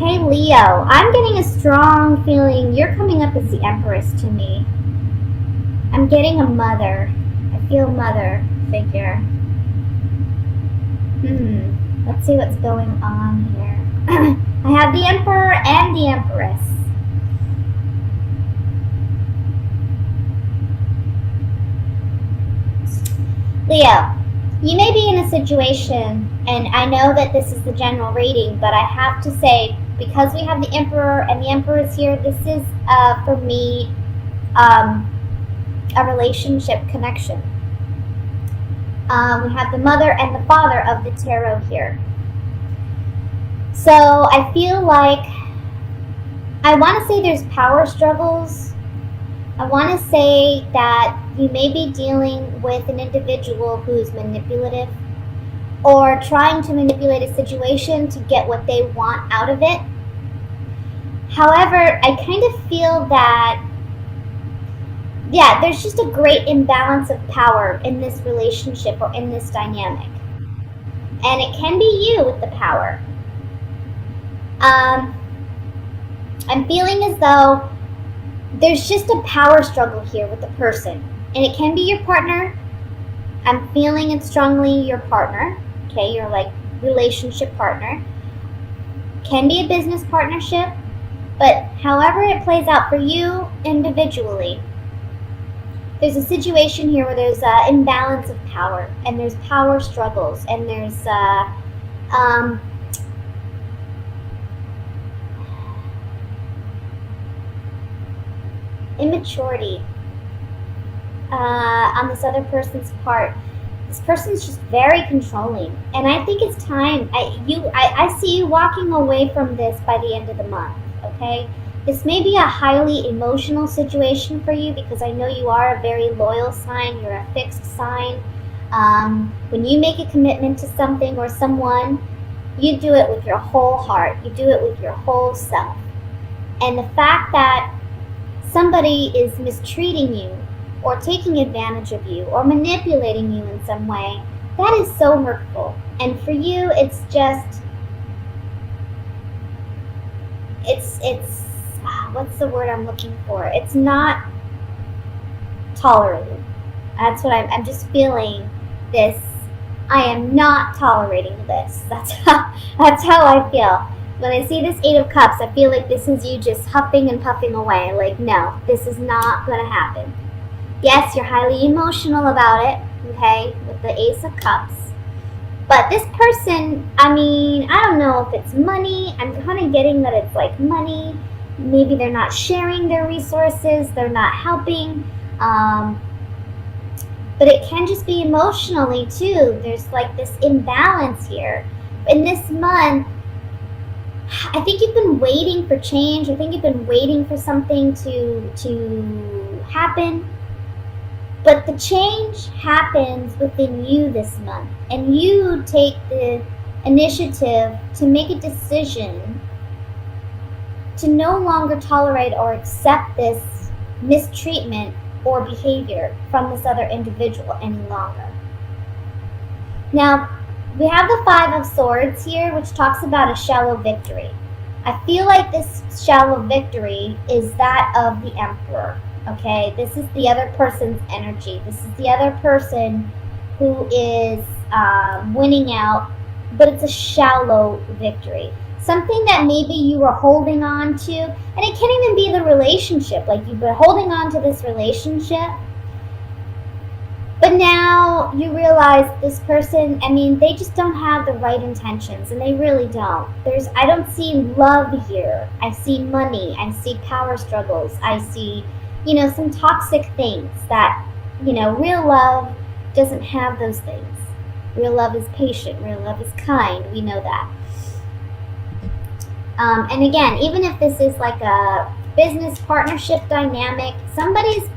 Okay, Leo, I'm getting a strong feeling you're coming up as the Empress to me. I'm getting a mother. I feel mother figure. Let's see what's going on here. I have the Emperor and the Empress. Leo, you may be in a situation, and I know that this is the general reading, but I have to say, because we have the Emperor and the Empress here, this is, for me, a relationship connection. We have the mother and the father of the tarot here. So I feel like, I want to say there's power struggles. I want to say that you may be dealing with an individual who's manipulative or trying to manipulate a situation to get what they want out of it. However, I kind of feel that, yeah, there's just a great imbalance of power in this relationship or in this dynamic. And it can be you with the power. I'm feeling as though there's just a power struggle here with the person. And it can be your partner. I'm feeling it strongly your partner. Okay, your like relationship partner. Can be a business partnership. But however it plays out for you individually, there's a situation here where there's an imbalance of power. And there's power struggles. And there's immaturity on this other person's part. This person's just very controlling, and I think it's time. I see you walking away from this by the end of the month. Okay, this may be a highly emotional situation for you because I know you are a very loyal sign. You're a fixed sign. When you make a commitment to something or someone, you do it with your whole heart. You do it with your whole self. And the fact that somebody is mistreating you or taking advantage of you or manipulating you in some way, that is so hurtful. And for you, it's just, it's what's the word I'm looking for? It's not tolerated. That's what I'm just feeling this. I am not tolerating this. That's how I feel. When I see this Eight of Cups, I feel like this is you just huffing and puffing away. Like, no, this is not going to happen. Yes, you're highly emotional about it, okay, with the Ace of Cups. But this person, I mean, I don't know if it's money. I'm kind of getting that it's like money. Maybe they're not sharing their resources. They're not helping. But it can just be emotionally, too. There's like this imbalance here. In this month, I think you've been waiting for change. I think you've been waiting for something to happen. But the change happens within you this month. And you take the initiative to make a decision to no longer tolerate or accept this mistreatment or behavior from this other individual any longer. Now, we have the Five of Swords here, which talks about a shallow victory. I feel like this shallow victory is that of the Emperor, okay? This is the other person's energy. This is the other person who is winning out, but it's a shallow victory. Something that maybe you were holding on to, and it can't even be the relationship. Like, you've been holding on to this relationship, but now you realize this person, I mean, they just don't have the right intentions, and they really don't. I don't see love here. I see money. I see power struggles. I see, some toxic things that, real love doesn't have those things. Real love is patient. Real love is kind. We know that. And again, even if this is like a business partnership dynamic, somebody's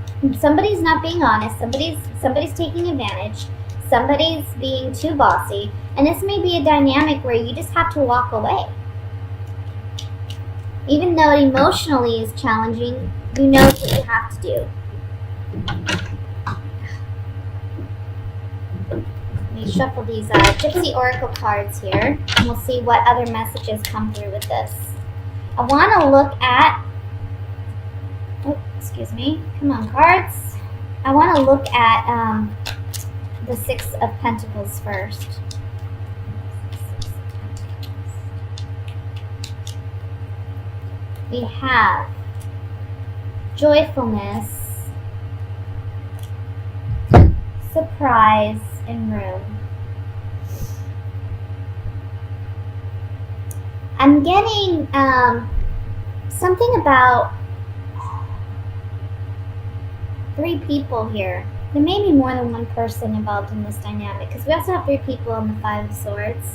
not being honest, somebody's taking advantage, somebody's being too bossy, and this may be a dynamic where you just have to walk away. Even though it emotionally is challenging, you know what you have to do. Let me shuffle these Gypsy Oracle cards here, and we'll see what other messages come through with this. I want to look at, oh, excuse me, come on cards. I want to look at the Six of Pentacles first. We have joyfulness, surprise, and room. I'm getting something about 3 people here. There may be more than one person involved in this dynamic because we also have 3 people on the Five of Swords.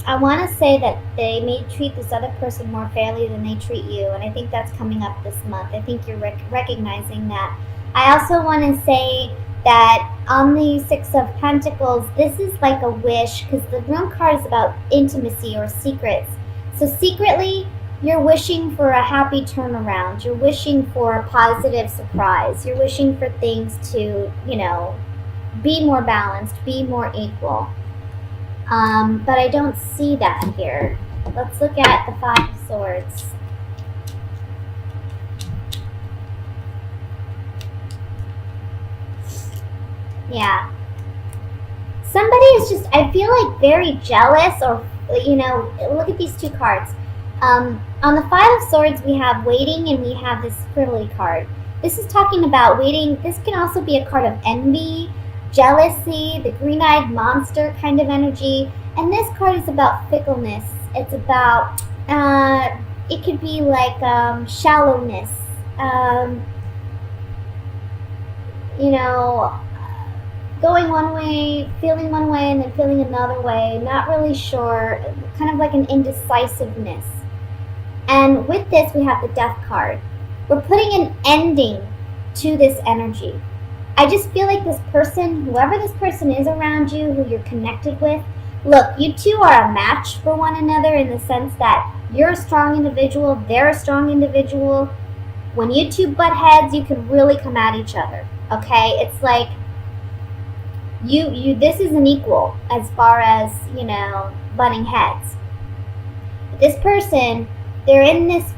I want to say that they may treat this other person more fairly than they treat you, and I think that's coming up this month. I think you're recognizing that. I also want to say that on the Six of Pentacles, this is like a wish, because the Room card is about intimacy or secrets. So secretly, you're wishing for a happy turnaround. You're wishing for a positive surprise. You're wishing for things to, you know, be more balanced, be more equal. But I don't see that here. Let's look at the Five of Swords. Yeah. Somebody is just, I feel like, very jealous, or, you know, look at these 2 cards. On the Five of Swords, we have waiting, and we have this frivolity card. This is talking about waiting. This can also be a card of envy, jealousy, the green-eyed monster kind of energy. And this card is about fickleness. It's about, it could be like shallowness. You know, going one way, feeling one way, and then feeling another way, not really sure, kind of like an indecisiveness. And with this, we have the Death card. We're putting an ending to this energy. I just feel like this person, whoever this person is around you, who you're connected with, look, you two are a match for one another in the sense that you're a strong individual, they're a strong individual. When you two butt heads, you can really come at each other, okay? It's like, this is an equal as far as, you know, butting heads. This person, they're in this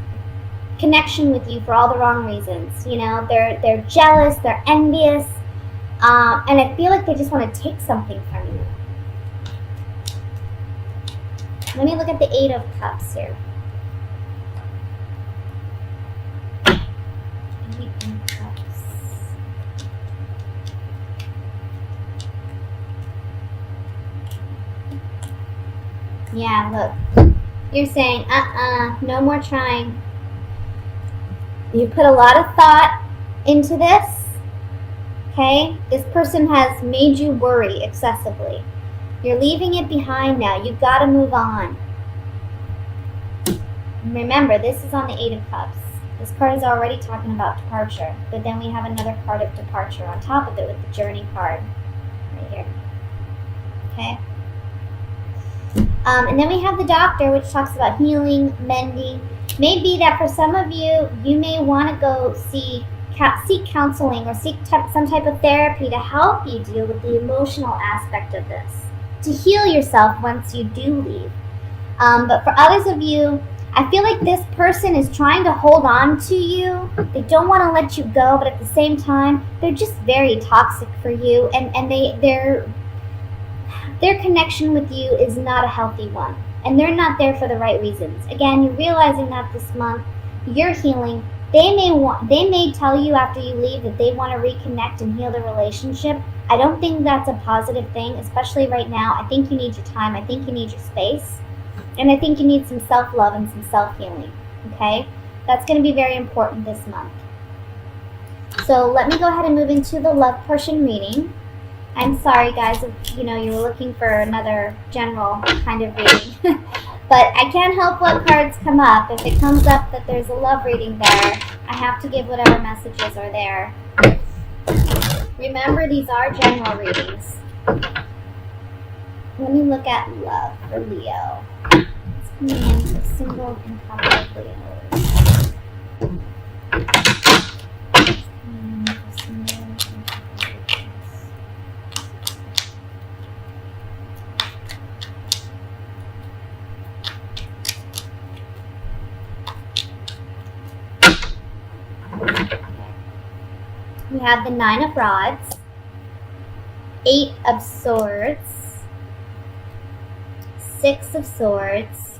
connection with you for all the wrong reasons. You know, they're jealous, they're envious, and I feel like they just want to take something from you. Let me look at the Eight of Cups here. Eight of Cups. Yeah, look. You're saying, no more trying. You put a lot of thought into this, okay? This person has made you worry excessively. You're leaving it behind now. You've got to move on. Remember, this is on the Eight of Cups. This card is already talking about departure, but then we have another card of departure on top of it with the Journey card right here. Okay? And then we have the Doctor, which talks about healing, mending. Maybe that for some of you, you may want to go seek counseling or seek some type of therapy to help you deal with the emotional aspect of this, to heal yourself once you do leave. But for others of you, I feel like this person is trying to hold on to you. They don't want to let you go, but at the same time, they're just very toxic for you, and their connection with you is not a healthy one, and they're not there for the right reasons. Again, you're realizing that this month, you're healing. They may tell you after you leave that they want to reconnect and heal the relationship. I don't think that's a positive thing, especially right now. I think you need your time. I think you need your space. And I think you need some self-love and some self-healing, okay? That's going to be very important this month. So let me go ahead and move into the love portion reading. I'm sorry, guys, if you were looking for another general kind of reading. But I can't help what cards come up. If it comes up that there's a love reading there, I have to give whatever messages are there. Remember, these are general readings. Let me look at love for Leo. It's coming in for single and couple Leos. We have the Nine of Rods, Eight of Swords, Six of Swords,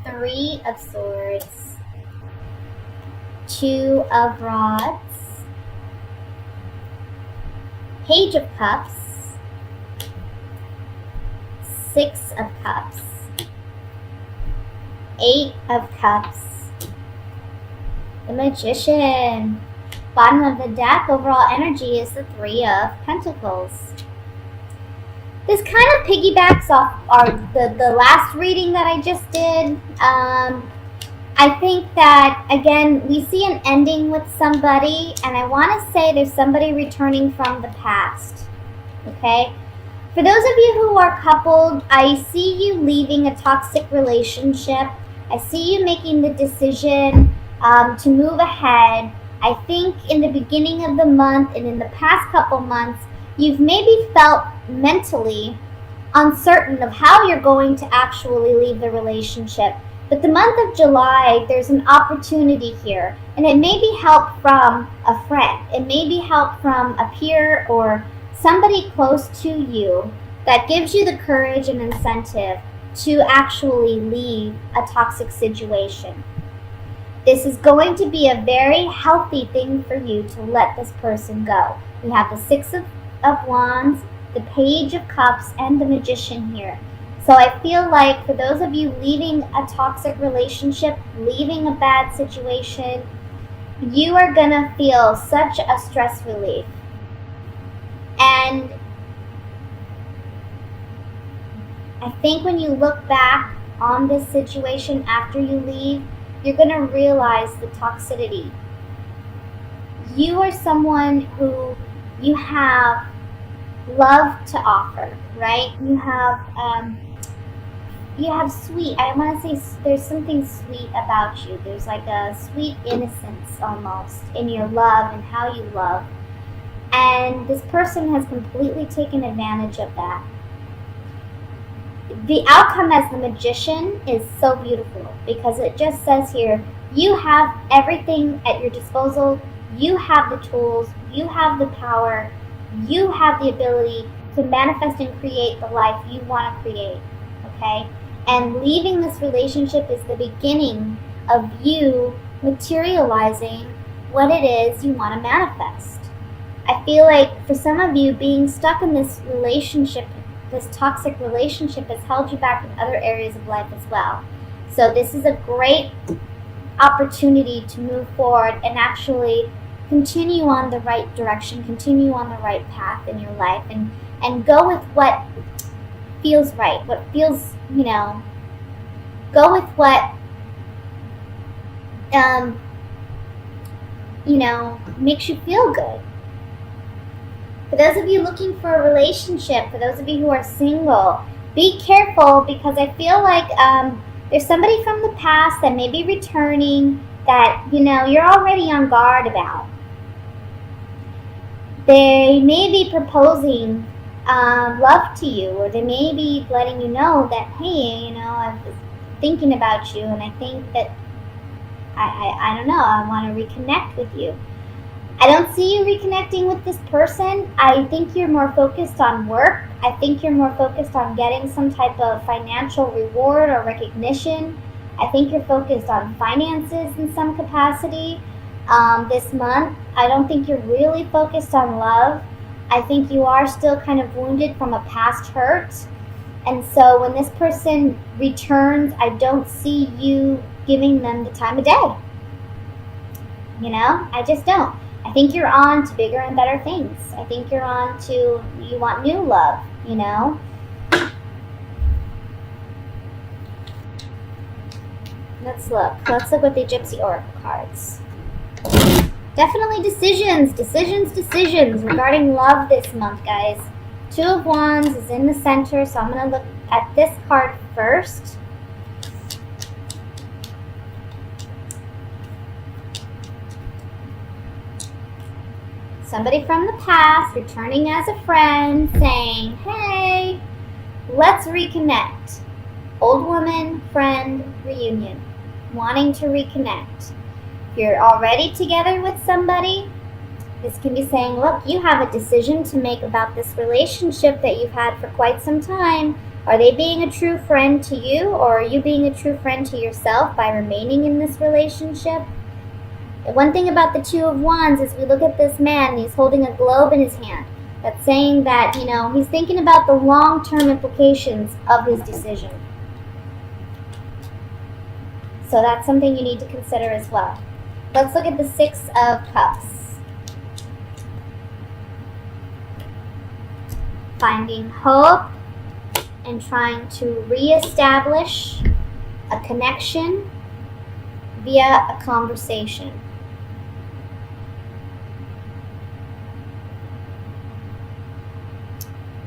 Three of Swords, Two of Rods, Page of Cups, Six of Cups, Eight of Cups, the Magician. Bottom of the deck, overall energy is the Three of Pentacles. This kind of piggybacks off the last reading that I just did. I think that, again, we see an ending with somebody, and I want to say there's somebody returning from the past, okay? For those of you who are coupled, I see you leaving a toxic relationship. I see you making the decision to move ahead. I think in the beginning of the month and in the past couple months, you've maybe felt mentally uncertain of how you're going to actually leave the relationship. But the month of July, there's an opportunity here, and it may be help from a friend. It may be help from a peer or somebody close to you that gives you the courage and incentive to actually leave a toxic situation. This is going to be a very healthy thing for you to let this person go. We have the Six of Wands, the Page of Cups, and the Magician here. So I feel like for those of you leaving a toxic relationship, leaving a bad situation, you are going to feel such a stress relief. And I think when you look back on this situation after you leave, you're going to realize the toxicity. You are someone who you have love to offer, right? You have sweet, I want to say there's something sweet about you. There's like a sweet innocence almost in your love and how you love. And this person has completely taken advantage of that. The outcome as the Magician is so beautiful because it just says here, you have everything at your disposal. You have the tools. You have the power. You have the ability to manifest and create the life you want to create, okay? And leaving this relationship is the beginning of you materializing what it is you want to manifest. I feel like for some of you, being stuck in this relationship, this toxic relationship, has held you back in other areas of life as well. So this is a great opportunity to move forward and actually continue on the right direction, continue on the right path in your life, and go with what feels right, what feels, go with what, makes you feel good. For those of you looking for a relationship, for those of you who are single, be careful because I feel like there's somebody from the past that may be returning that, you're already on guard about. They may be proposing love to you, or they may be letting you know that, hey, I was thinking about you, and I think that, I don't know, I want to reconnect with you. I don't see you reconnecting with this person. I think you're more focused on work. I think you're more focused on getting some type of financial reward or recognition. I think you're focused on finances in some capacity this month. I don't think you're really focused on love. I think you are still kind of wounded from a past hurt. And so when this person returns, I don't see you giving them the time of day. I just don't. I think you're on to bigger and better things. I think you're on to, you want new love, Let's look. Let's look with the Gypsy Oracle cards. Definitely decisions regarding love this month, guys. Two of Wands is in the center, so I'm going to look at this card first. Somebody from the past returning as a friend saying, hey, let's reconnect. Old woman, friend, reunion. Wanting to reconnect. If you're already together with somebody, This can be saying, look, you have a decision to make about this relationship that you've had for quite some time. Are they being a true friend to you, or are you being a true friend to yourself by remaining in this relationship? And one thing about the Two of Wands is we look at this man, he's holding a globe in his hand. That's saying that, he's thinking about the long-term implications of his decision. So that's something you need to consider as well. Let's look at the Six of Cups. Finding hope and trying to reestablish a connection via a conversation.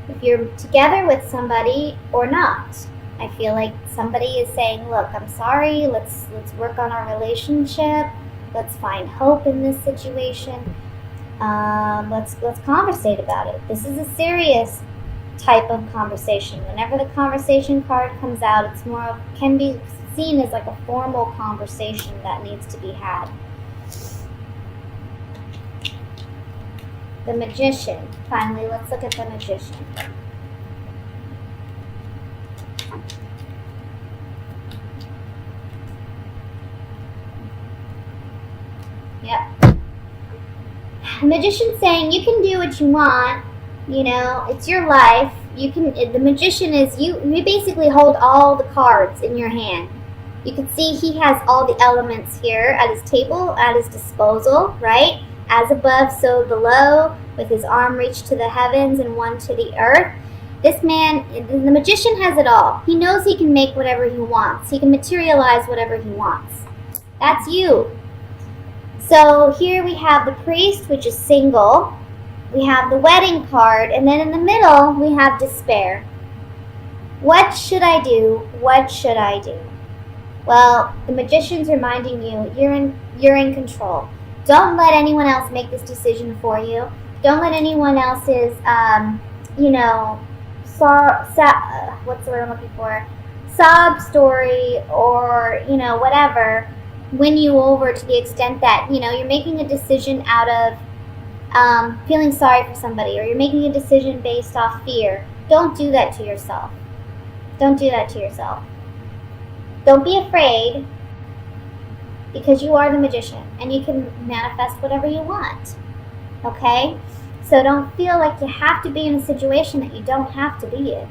If you're together with somebody or not, I feel like somebody is saying, look, I'm sorry, let's work on our relationship, let's find hope in this situation, let's conversate about it. This is a serious type of conversation. Whenever the conversation card comes out, it's can be seen as like a formal conversation that needs to be had. The Magician. Finally, let's look at the Magician. Yep. The Magician's saying you can do what you want. It's your life. The Magician is you basically hold all the cards in your hand. You can see he has all the elements here at his table, at his disposal, right? As above, so below, with his arm reached to the heavens and one to the earth. This man, the Magician, has it all. He knows he can make whatever he wants. He can materialize whatever he wants. That's you. So here we have the Priest, which is single. We have the Wedding card, and then in the middle we have Despair. What should I do? What should I do? Well, the Magician's reminding you you're in control. Don't let anyone else make this decision for you. Don't let anyone else's, what's the word I'm looking for? Sob story or, whatever, win you over to the extent that, you're making a decision out of feeling sorry for somebody, or you're making a decision based off fear. Don't do that to yourself. Don't do that to yourself. Don't be afraid, because you are the Magician and you can manifest whatever you want. Okay? So don't feel like you have to be in a situation that you don't have to be in.